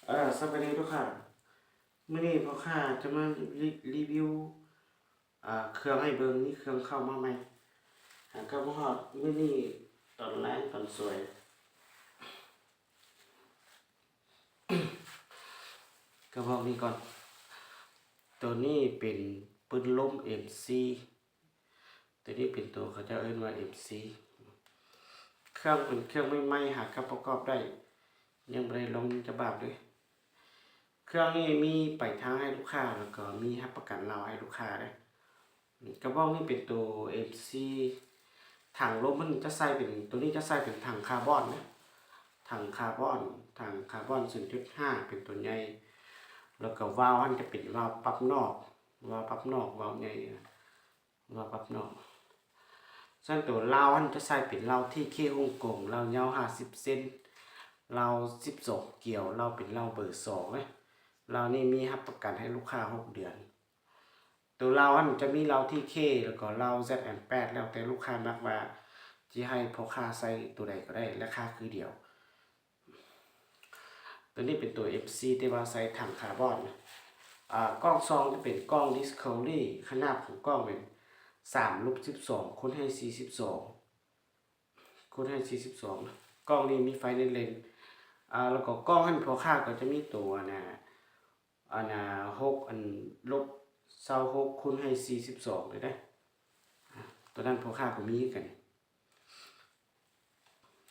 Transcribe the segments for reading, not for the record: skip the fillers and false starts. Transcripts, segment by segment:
สวัสดีทุกค่ะมื่อนี้พ่อข้าจะมารีวิวเครื่องให้เบิ่งนี่เครื่องเข้ามาใหม่ก็มาฮอดมื่อนี้ตอนแรกตอนสวยก็บอกนี้ก่อนตัวนี้เป็นปืนลม MC ตัวนี้เป็นตัวเขาจะเอิ้นว่า MC เครื่องเป็นเครื่องใหม่ๆหากประกอบได้ยังไม่ได้ลงจะบาปด้วยเครื่องนี้มีไปทางให้ลูกค้าแล้วก็มีรับประกันเราให้ลูกค้าได้กระบอกนี้เป็นตัว MC ถังลมมันจะใส่เป็นตัวนี้จะใส่เป็นถังคาร์บอนนะถังคาร์บอน 0.5 เป็นตัวใหญ่แล้วก็วาล์วมันจะเป็นวาล์วปรับนอกวาล์วปรับนอกวาล์วใหญ่วาล์วปรับนอกส่วนตัวราวมันจะใส่เป็นราวที่เคฮ่องกงราวยาว50เซนราว12เกี่ยวราวเป็นราวเบอร์2นะราวนี้มีรับประกันให้ลูกค้า6เดือนตัวราวมันจะมีราวที่เคแล้วก็ราว ZN8 แล้วแต่ลูกค้ามักว่าจะให้พ่อค้าใส่ตัวใดก็ได้ราคาคือเดียวตัวนี้เป็นตัว FC ที่ว่าใส่ถังคาร์บอนกล้องซองจะเป็นกล้อง Discovery ขนาดของกล้องเป็น3:12คูณให้42คูณให้42กล้องนี้มีไฟในเลนแล้วก็กล้องหันพอค่าก็จะมีตัว6ลบ26คูณให้42เลยได้ตัวนั้นพอค่าก็มีกัน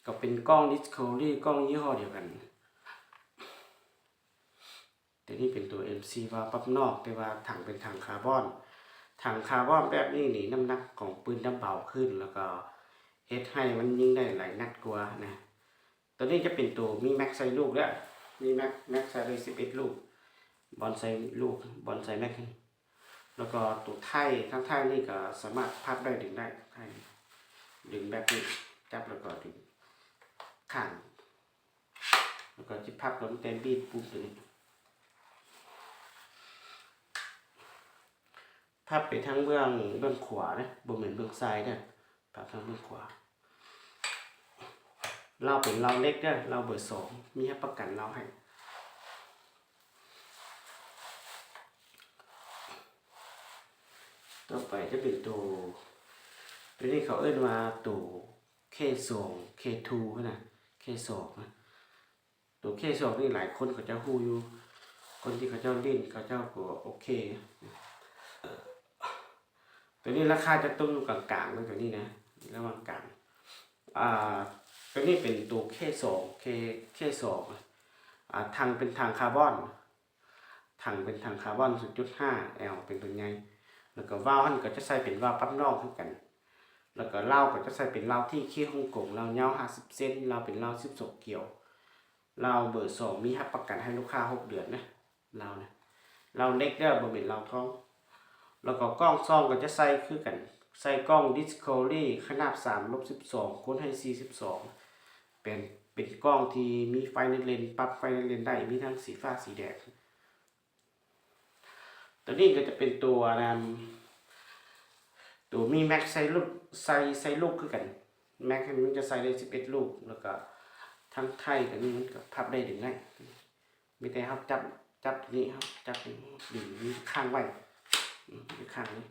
ก็เป็นกล้อง Discovery กล้องยี่ห้อเดียวกันแต่นี่เป็นตัว MC ว่าปรับนอกแต่ว่าถังเป็นถังคาร์บอนแบบนี้นี่น้ำหนักของปืนจะเบาขึ้นแล้วก็เฮ็ดให้มันยิงได้หลายนัดกว่านะตัวนี้จะเป็นตัวมีแม็กใส่ลูกแล้วมีแม็กใส่เลย11ลูกบอลใส่ลูกบอลใส่แม็กแล้วก็ตัวไทยทั้งไทยนี่ก็สามารถพับได้ดึงได้ไทยดึงแบบนี้จับแล้วก็ดึงข้างแล้วก็จะพับลงเต็มบีดปุ๊บตัวนี้พับไปทั้งเบื้องขวานะบ่เหมือนเบื้องซ้ายนะพับทั้งเบื้องขวาเราเป็นเราเล็กนะเราเบอร์2มีให้ประกันเราให้ต่อไปจะเป็นตัวนี้เขาเอื้นว่าตัว K2 K2 นะ K2 นะตัว K2 นี่หลายคนเขาจะฮู้อยู่คนที่เขาเจ้าเล่นเขาเจ้าก็โอเคตัวนี้ราคาจะต้นอยู่กลางๆตัวนี้นะระหว่างกลางตัวนี้เป็นตัว K2 K2 ทางเป็นทางคาร์บอนเป็นทางคาร์บอน 0.5 L เป็นตัวใหญ่แล้วก็วาล์วมันก็จะใส่เป็นวาล์วปั๊มนอกเหมือนกันแล้วก็ราวก็จะใส่เป็นราวที่เคฮ่องกงราวยาว50เซนราวเป็นราว12เกี่ยวราวเบอร์2มีรับประกันให้ลูกค้า6เดือนนะราวเล็กเด้อบ่แม่นราวท้องแล้วก็กล้องซองก็จะใส่คือกันใส่กล้อง Discovery ขนาด3:12คูณให้42เป็นกล้องที่มีไฟในเลนปรับไฟในเลนได้มีทั้งสีฟ้าสีแดงตัวนี้ก็จะเป็นตัวมีแม็กใส่ลูกคือกันแม็กมันจะใส่ได้11ลูกแล้วก็ทั้งไทยกับนี้มันก็พับได้ถึงได้มีแต่ครับจับนี้ครับจับดึงข้างไว้ข้างนี้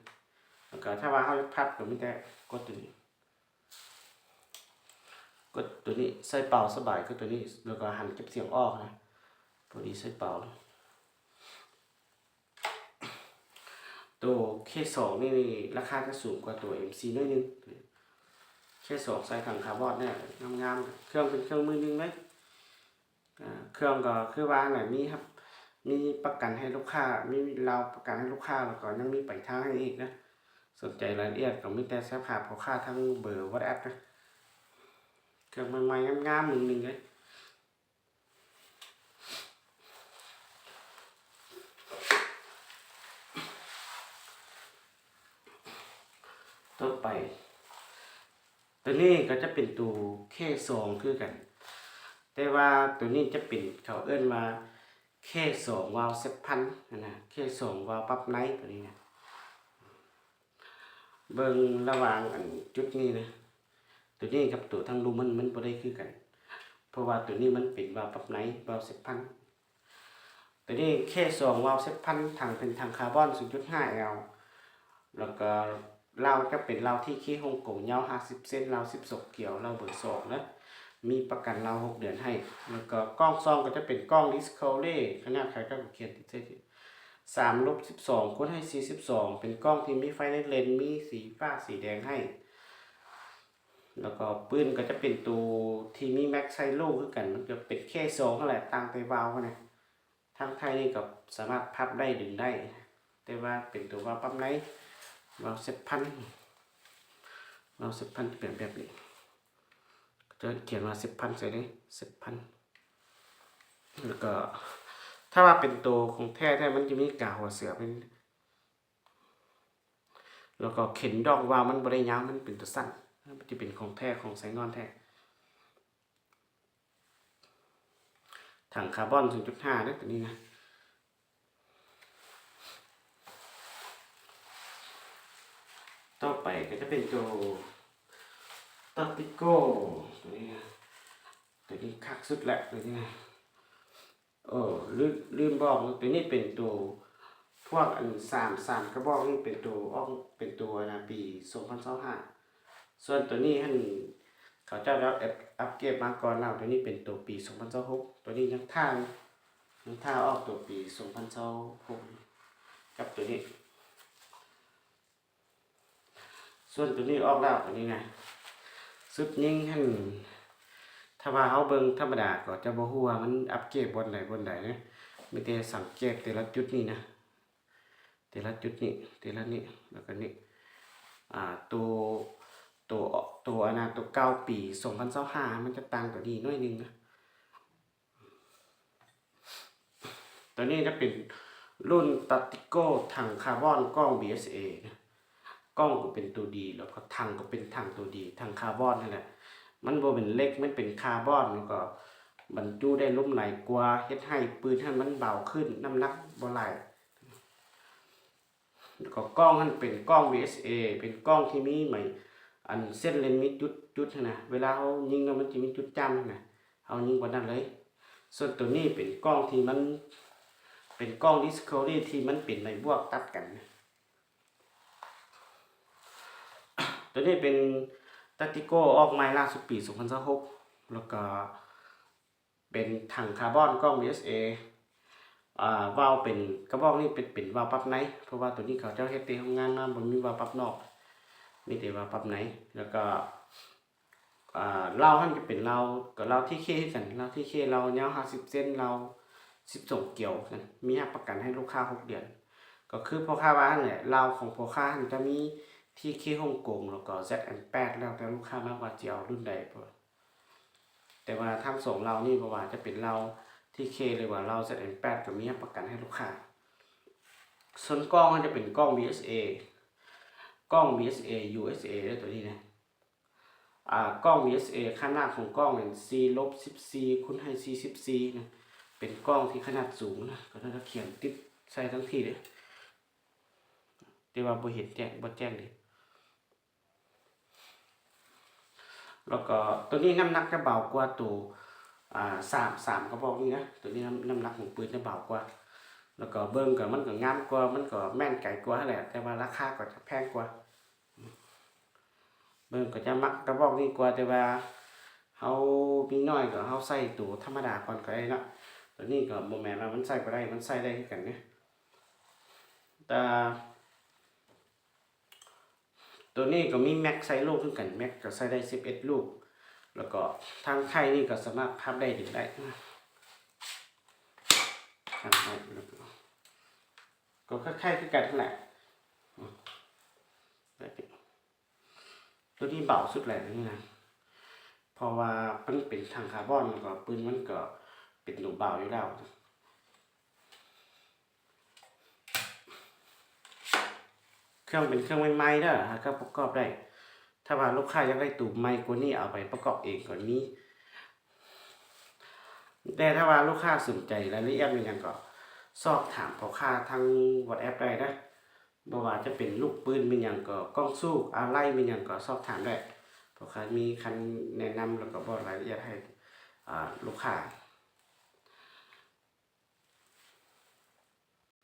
แล้วก็ถ้าว่าเขาพับก็มีแต่กดตัวนี้ใส่เป่าสบายก็ตัวนี้แล้วก็หันเก็บเสียงออกนะพอดีใส่เป่าตัว K2 นี่ราคาจะสูงกว่าตัว MC น้อยนึง K2 ใส่ถังคาร์บอนเนี่ยงามๆเครื่องเป็นเครื่องมือนึงเลยเครื่องก็คือว่าไหนมีครับมีประกันให้ลูกค้ามีเราประกันให้ลูกค้าแล้วก็ยังมีไปทางให้อีกนะสนใจรายละเอียดก็มีแต่แซ่บหาพ่อค้าทั้งเบอร์ WhatsApp นะเครื่องใหม่ๆงามๆนึงเลยต่อไปตัวนี้ก็จะเป็นตัว K2 คือกันแต่ว่าตัวนี้จะเป็นเขาเอิ้นว่าK2 วาล์วเซตพันนะ K2 วาล์วปรับไนท์ตัวนี้นะเบิ่งระหว่างจุดนี้นะตัวนี้กับตัวทางรูมันบ่ได้คือกันเพราะว่าตัวนี้มันเป็นวาล์วปรับไนท์วาล์วเซตพัน ตัวนี้เคสองวาล์วเซฟพันถังเป็นถังคาร์บอน 0.5L แล้วก็เราจะเป็นเราที่ขี้ฮ่องกงยาว50เซนเรา12เกี่ยวเราเบอร์2นะมีประกันเรา6เดือนให้แล้วก็กล้องซองก็จะเป็นกล้อง Discovery ขนาดใครก็เขียนติดเส้น3-12คูณให้42เป็นกล้องที่มีไฟในเลนส์มีสีฟ้าสีแดงให้แล้วก็ปืนก็จะเป็นตัวที่มีแม็กไซโลคือกันมันจะเป็นแค่ซองนั่นแหละต่างไปวาล์วนะทางไทยนี่ก็สามารถพับได้ดึงได้แต่ว่าเป็นตัววาล์วปั๊มไหนวาล์วเซฟพันวาล์วเซฟพันเปลี่ยนแบบนี้จะเขียนว่า10,000ใส่เลย10,000แล้วก็ถ้าว่าเป็นตัวของแท้มันจะมีกาหัวเสือเป็นแล้วก็เข็นดอกวาล์วมันบริยาวมันเป็นตัวสั้นมันจะเป็นของแท้ของไซงอนแท้ถังคาร์บอน 0.5 นะตัวนี้นะต่อไปก็จะเป็นตัวตัติโก้ตัวนี้นะตัวนี้คักสุดแหละตัวนี้นะลืมบอกตัวนี้เป็นตัวพวกอัน3กระบอกนี่เป็นตัวเป็นตัวนะปี2025ส่วนตัวนี้เขาเจ้าแล้วอัปเกรดมาก่อนแล้วตัวนี้เป็นตัวปี2026ตัวนี้ยังท่าออกตัวปี2026กับตัวนี้ส่วนตัวนี้ออกแล้วตัวนี้ไงสุดยิ่งถ้าว่าเฮาเบิ่งธรรมดาก็จะบ่ฮู้ว่ามันอัปเกรดบนใดนะมีแต่สังเกตแต่ละจุดนี่นะแต่ละจุดนี่แต่ละนี่แล้วก็นี่ตัวอันนั้นตัว9ปี2025มันจะต่างตัวนี้หน่อยนึงนะตัวนี้จะเป็นรุ่นตัติโก้ถังคาร์บอนกล้อง BSA นะกล้องก็เป็นตัวดีแล้วก็ถังก็เป็นถังตัวดีถังคาร์บอนนั่นแหละมันบ่เป็นเล็กมันเป็นคาร์บอนแล้วก็บรรจุได้ลุ่มไหลกว่าเฮ็ดให้ปืนมันเบาขึ้นน้ำหนักบ่ไหลแล้วก็กล้องมันเป็นกล้อง VSA เป็นกล้องที่มีใหม่อันเส้นเลนมีจุดนะเวลาเขายิงแล้วมันจะมีจุดจ้ำนะเอายิงกว่านั้นเลยส่วนตัวนี้เป็นกล้องที่มันเป็นกล้อง Discovery ที่มันเป็นในบวกตัดกันตัวนี้เป็นตัติโก้ออกใหม่ล่าสุดปี2026แล้วก็เป็นถังคาร์บอนกล้อง BSA วาล์วเป็นกระบอกนี่เป็นวาล์วปรับไหนเพราะว่าตัวนี้เขาเจ้าเฮ็ดที่ทำงานมาบ่มีวาล์วปรับนอกมีแต่วาล์วปรับไหนแล้วก็เราจะเป็นเราที่เคกันเราที่เคเรายาว50เซนเรา12เกี่ยวกันมีประกันให้ลูกค้า6เดือนก็คือพ่อค้าว่าเนี่ยเราของพ่อค้าจะมีที่เคฮ่องกงแล้วก็ ZN8 แล้วแต่ลูกค้ามากกว่าจะเอารุ่นใดแต่ว่าทั้งสองเรานี่บ่ว่าจะเป็นเราที่เคหรือว่าเรา ZN8 ก็มีประกันให้ลูกค้าส่วนกล้องมันจะเป็นกล้อง BSA กล้อง BSA USA ได้ตัวนี้นะกล้อง BSA ขนาดของกล้องเป็น C-14 คูณให้ C14 นะเป็นกล้องที่ขนาดสูงนะก็จะเขียนติดใส่ทั้งทีเลยแต่ว่าบ่เห็นแจ้งเลยแล้วก็ตัวนี้น้ำหนักจะเบากว่าตัว3กระบอกนี้นะตัวนี้น้ำหนักของปืนจะเบากว่าแล้วก็เบิ่งก็มันก็งามกว่ามันก็แม่นไกลกว่าแหละแต่ว่าราคาก็จะแพงกว่าเบิ่งก็จะมักกระบอกนี้กว่าแต่ว่าเฮามีน้อยก็เฮาใส่ตัวธรรมดาก่อนก็ได้เนาะตัวนี้ก็บ่แม่นว่ามันใส่บ่ได้มันใส่ได้คือกันเนี่ยแต่ตัวนี้ก็มีแม็กใส่ลูกคือกันแม็กก็ใส่ได้11ลูกแล้วก็ทางไทยนี่ก็สามารถพับได้ดึงได้ก็คล้ายๆคือกันนั่นแหละตัวนี้เบาสุดแหละนี่นะเพราะว่ามันเป็นถังคาร์บอนแล้วก็ปืนมันก็เป็นหนูเบาอยู่แล้วเครื่องเป็นเครื่องใหม่ๆเด้อก็ประกอบได้ถ้าว่าลูกค้าอยากได้ตู้ใหม่กว่านี้เอาไปประกอบเองก่อนนี้แต่ถ้าว่าลูกค้าสนใจรายละเอียดเป็นอย่างก็สอบถามพ่อค้าทาง WhatsApp ได้นะบ่ว่าจะเป็นลูกปืนเป็นอย่างก็กล้องสู้อะไรเป็นอย่างก็สอบถามได้พ่อค้ามีคันแนะนำแล้วก็บอกรายละเอียดให้ลูกค้า